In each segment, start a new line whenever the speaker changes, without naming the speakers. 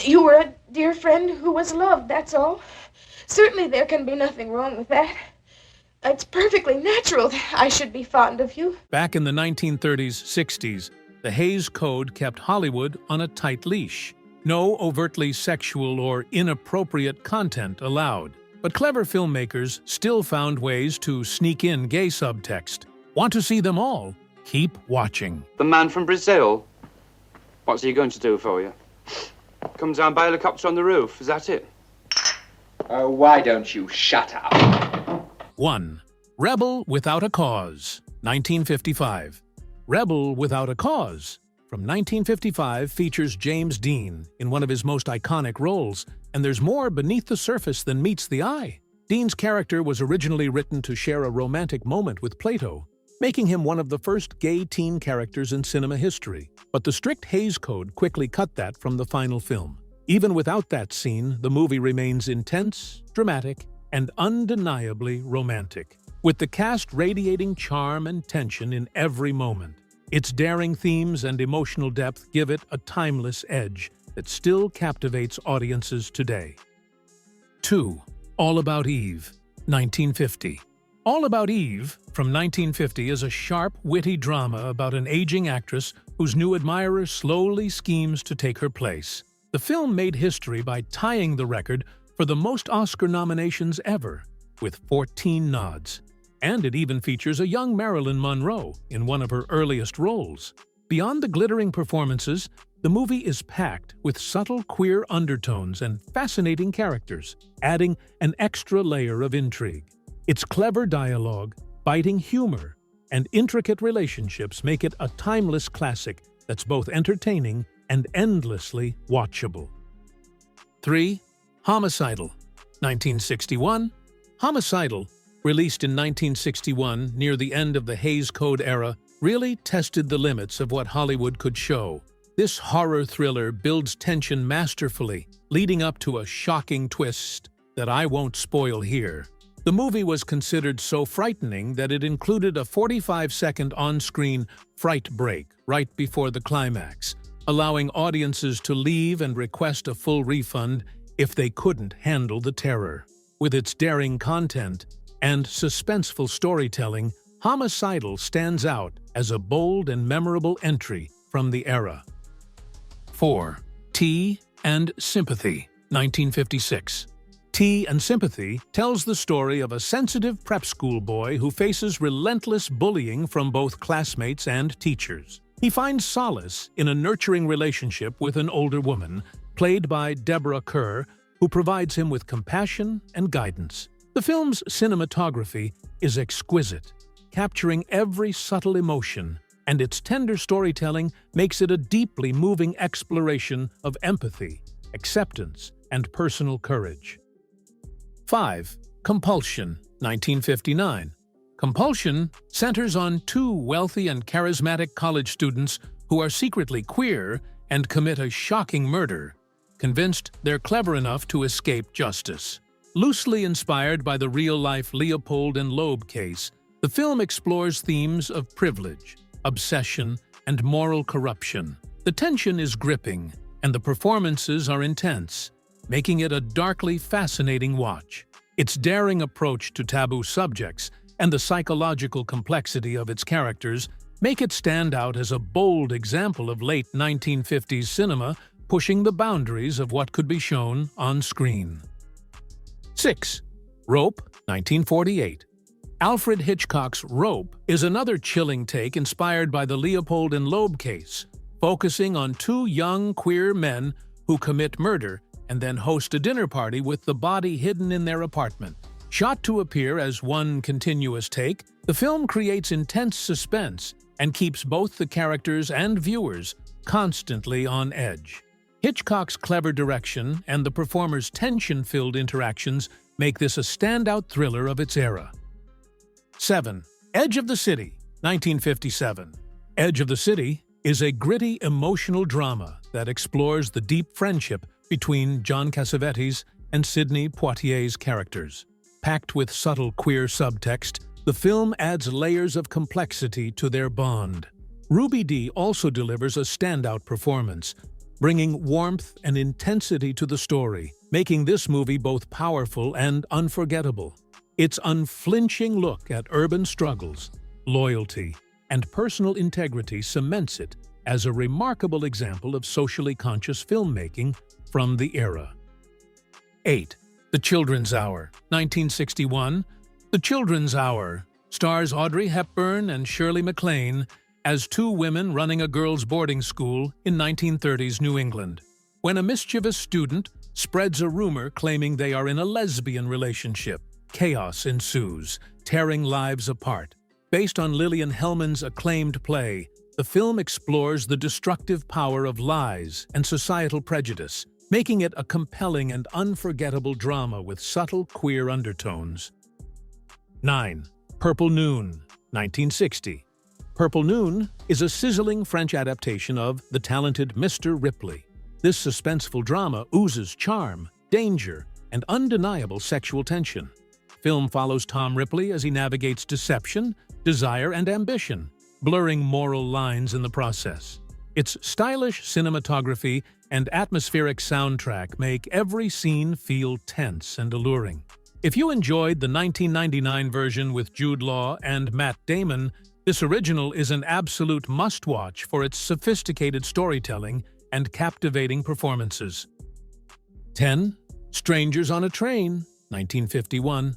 You were a dear friend who was loved, that's all. Certainly there can be nothing wrong with that. It's perfectly natural that I should be fond of you.
Back in the 1930s, 60s, the Hays Code kept Hollywood on a tight leash. No overtly sexual or inappropriate content allowed. But clever filmmakers still found ways to sneak in gay subtext. Want to see them all? Keep watching.
The man from Brazil? What's he going to do for you? Comes down by helicopter on the roof, is that it?
Oh, why don't you shut up?
1. Rebel Without a Cause, 1955. Rebel Without a Cause, from 1955, features James Dean in one of his most iconic roles, and there's more beneath the surface than meets the eye. Dean's character was originally written to share a romantic moment with Plato, making him one of the first gay teen characters in cinema history. But the strict Hays Code quickly cut that from the final film. Even without that scene, the movie remains intense, dramatic, and undeniably romantic, with the cast radiating charm and tension in every moment. Its daring themes and emotional depth give it a timeless edge that still captivates audiences today. 2. All About Eve, 1950. All About Eve, from 1950, is a sharp, witty drama about an aging actress whose new admirer slowly schemes to take her place. The film made history by tying the record for the most Oscar nominations ever, with 14 nods. And it even features a young Marilyn Monroe in one of her earliest roles. Beyond the glittering performances, the movie is packed with subtle queer undertones and fascinating characters, adding an extra layer of intrigue. Its clever dialogue, biting humor, and intricate relationships make it a timeless classic that's both entertaining and endlessly watchable. 3. Homicidal, 1961. Homicidal, released in 1961 near the end of the Hays Code era, really tested the limits of what Hollywood could show. This horror thriller builds tension masterfully, leading up to a shocking twist that I won't spoil here. The movie was considered so frightening that it included a 45-second on-screen fright break right before the climax, allowing audiences to leave and request a full refund if they couldn't handle the terror. With its daring content and suspenseful storytelling, Homicidal stands out as a bold and memorable entry from the era. 4. Tea and Sympathy, 1956. Tea and Sympathy tells the story of a sensitive prep school boy who faces relentless bullying from both classmates and teachers. He finds solace in a nurturing relationship with an older woman, played by Deborah Kerr, who provides him with compassion and guidance. The film's cinematography is exquisite, capturing every subtle emotion, and its tender storytelling makes it a deeply moving exploration of empathy, acceptance, and personal courage. 5. Compulsion, 1959. Compulsion centers on two wealthy and charismatic college students who are secretly queer and commit a shocking murder, convinced they're clever enough to escape justice. Loosely inspired by the real-life Leopold and Loeb case, the film explores themes of privilege, obsession, and moral corruption. The tension is gripping, and the performances are intense, making it a darkly fascinating watch. Its daring approach to taboo subjects and the psychological complexity of its characters make it stand out as a bold example of late 1950s cinema pushing the boundaries of what could be shown on screen. 6. Rope, 1948. Alfred Hitchcock's Rope is another chilling take inspired by the Leopold and Loeb case, focusing on two young queer men who commit murder and then host a dinner party with the body hidden in their apartment. Shot to appear as one continuous take, the film creates intense suspense and keeps both the characters and viewers constantly on edge. Hitchcock's clever direction and the performers' tension-filled interactions make this a standout thriller of its era. 7. Edge of the City, 1957. Edge of the City is a gritty, emotional drama that explores the deep friendship between John Cassavetes and Sidney Poitier's characters. Packed with subtle queer subtext, the film adds layers of complexity to their bond. Ruby Dee also delivers a standout performance, bringing warmth and intensity to the story, making this movie both powerful and unforgettable. Its unflinching look at urban struggles, loyalty, and personal integrity cements it as a remarkable example of socially conscious filmmaking from the era. 8. The Children's Hour, 1961. The Children's Hour stars Audrey Hepburn and Shirley MacLaine as two women running a girls' boarding school in 1930s New England. When a mischievous student spreads a rumor claiming they are in a lesbian relationship, chaos ensues, tearing lives apart. Based on Lillian Hellman's acclaimed play, the film explores the destructive power of lies and societal prejudice, making it a compelling and unforgettable drama with subtle queer undertones. 9. Purple Noon, 1960. Purple Noon is a sizzling French adaptation of The Talented Mr. Ripley. This suspenseful drama oozes charm, danger, and undeniable sexual tension. Film follows Tom Ripley as he navigates deception, desire, and ambition, blurring moral lines in the process. Its stylish cinematography and atmospheric soundtrack make every scene feel tense and alluring. If you enjoyed the 1999 version with Jude Law and Matt Damon, this original is an absolute must-watch for its sophisticated storytelling and captivating performances. 10. Strangers on a Train, 1951.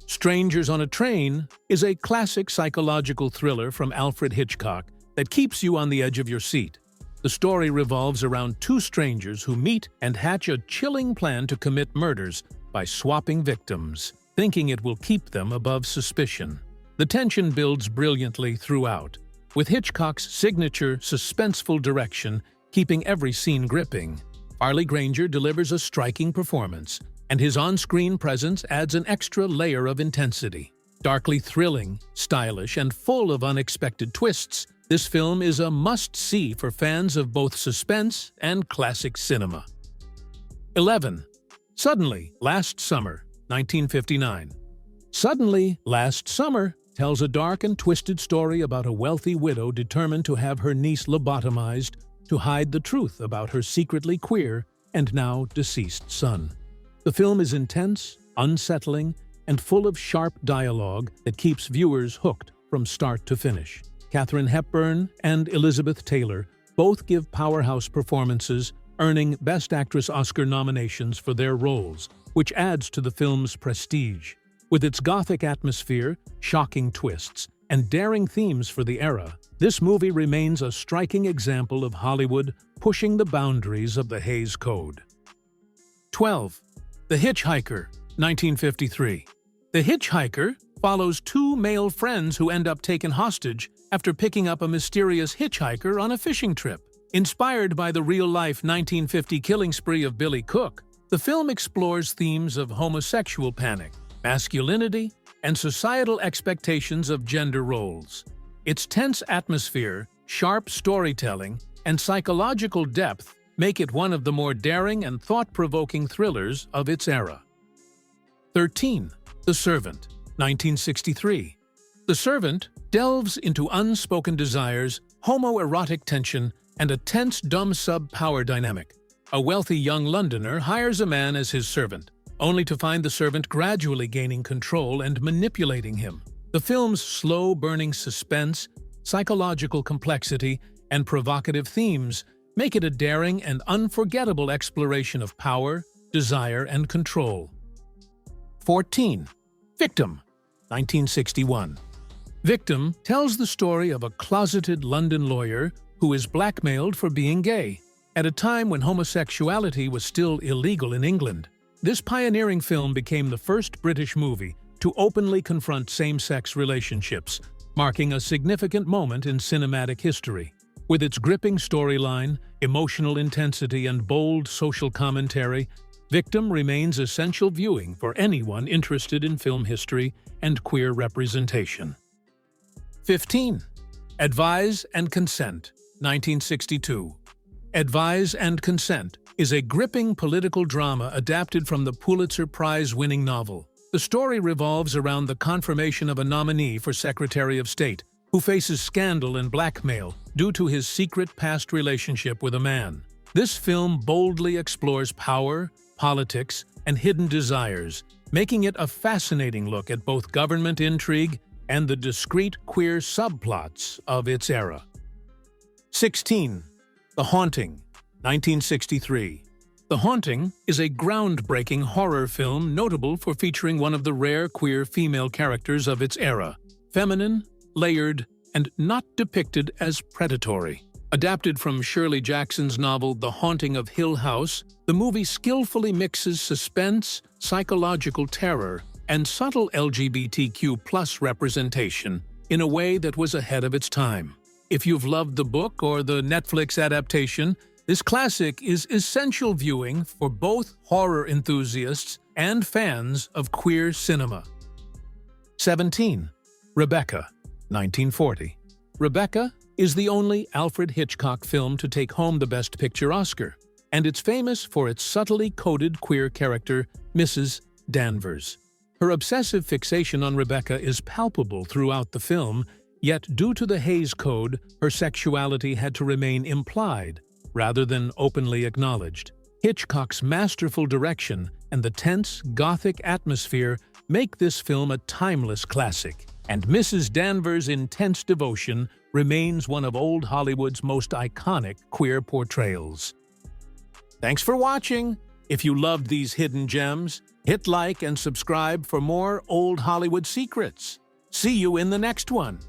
Strangers on a Train is a classic psychological thriller from Alfred Hitchcock that keeps you on the edge of your seat. The story revolves around two strangers who meet and hatch a chilling plan to commit murders by swapping victims, thinking it will keep them above suspicion. The tension builds brilliantly throughout, with Hitchcock's signature suspenseful direction keeping every scene gripping. Farley Granger delivers a striking performance, and his on-screen presence adds an extra layer of intensity. Darkly thrilling, stylish, and full of unexpected twists, this film is a must-see for fans of both suspense and classic cinema. 11. Suddenly, Last Summer, 1959. Suddenly, Last Summer tells a dark and twisted story about a wealthy widow determined to have her niece lobotomized to hide the truth about her secretly queer and now deceased son. The film is intense, unsettling, and full of sharp dialogue that keeps viewers hooked from start to finish. Katharine Hepburn and Elizabeth Taylor both give powerhouse performances, earning Best Actress Oscar nominations for their roles, which adds to the film's prestige. With its gothic atmosphere, shocking twists, and daring themes for the era, this movie remains a striking example of Hollywood pushing the boundaries of the Hays Code. 12. The Hitchhiker, 1953. The Hitchhiker follows two male friends who end up taken hostage after picking up a mysterious hitchhiker on a fishing trip. Inspired by the real-life 1950 killing spree of Billy Cook, the film explores themes of homosexual panic, masculinity, and societal expectations of gender roles. Its tense atmosphere, sharp storytelling, and psychological depth make it one of the more daring and thought-provoking thrillers of its era. 13. The Servant, 1963. The Servant delves into unspoken desires, homoerotic tension, and a tense dumb-sub power dynamic. A wealthy young Londoner hires a man as his servant, only to find the servant gradually gaining control and manipulating him. The film's slow-burning suspense, psychological complexity, and provocative themes make it a daring and unforgettable exploration of power, desire, and control. 14. Victim, 1961. Victim tells the story of a closeted London lawyer who is blackmailed for being gay, at a time when homosexuality was still illegal in England. This pioneering film became the first British movie to openly confront same-sex relationships, marking a significant moment in cinematic history. With its gripping storyline, emotional intensity, and bold social commentary, Victim remains essential viewing for anyone interested in film history and queer representation. 15. Advise and Consent, 1962. Advise and Consent is a gripping political drama adapted from the Pulitzer Prize-winning novel. The story revolves around the confirmation of a nominee for Secretary of State, who faces scandal and blackmail due to his secret past relationship with a man. This film boldly explores power, politics, and hidden desires, making it a fascinating look at both government intrigue and the discreet queer subplots of its era. 16. The Haunting, 1963. The Haunting is a groundbreaking horror film notable for featuring one of the rare queer female characters of its era, feminine, layered, and not depicted as predatory. Adapted from Shirley Jackson's novel The Haunting of Hill House, the movie skillfully mixes suspense, psychological terror, and subtle LGBTQ+ representation in a way that was ahead of its time. If you've loved the book or the Netflix adaptation, this classic is essential viewing for both horror enthusiasts and fans of queer cinema. 17. Rebecca, 1940. Rebecca is the only Alfred Hitchcock film to take home the Best Picture Oscar, and it's famous for its subtly coded queer character, Mrs. Danvers. Her obsessive fixation on Rebecca is palpable throughout the film, yet due to the Hays Code, her sexuality had to remain implied rather than openly acknowledged. Hitchcock's masterful direction and the tense, gothic atmosphere make this film a timeless classic, and Mrs. Danvers' intense devotion remains one of old Hollywood's most iconic queer portrayals. Thanks for watching! If you loved these hidden gems, hit like and subscribe for more old Hollywood secrets. See you in the next one!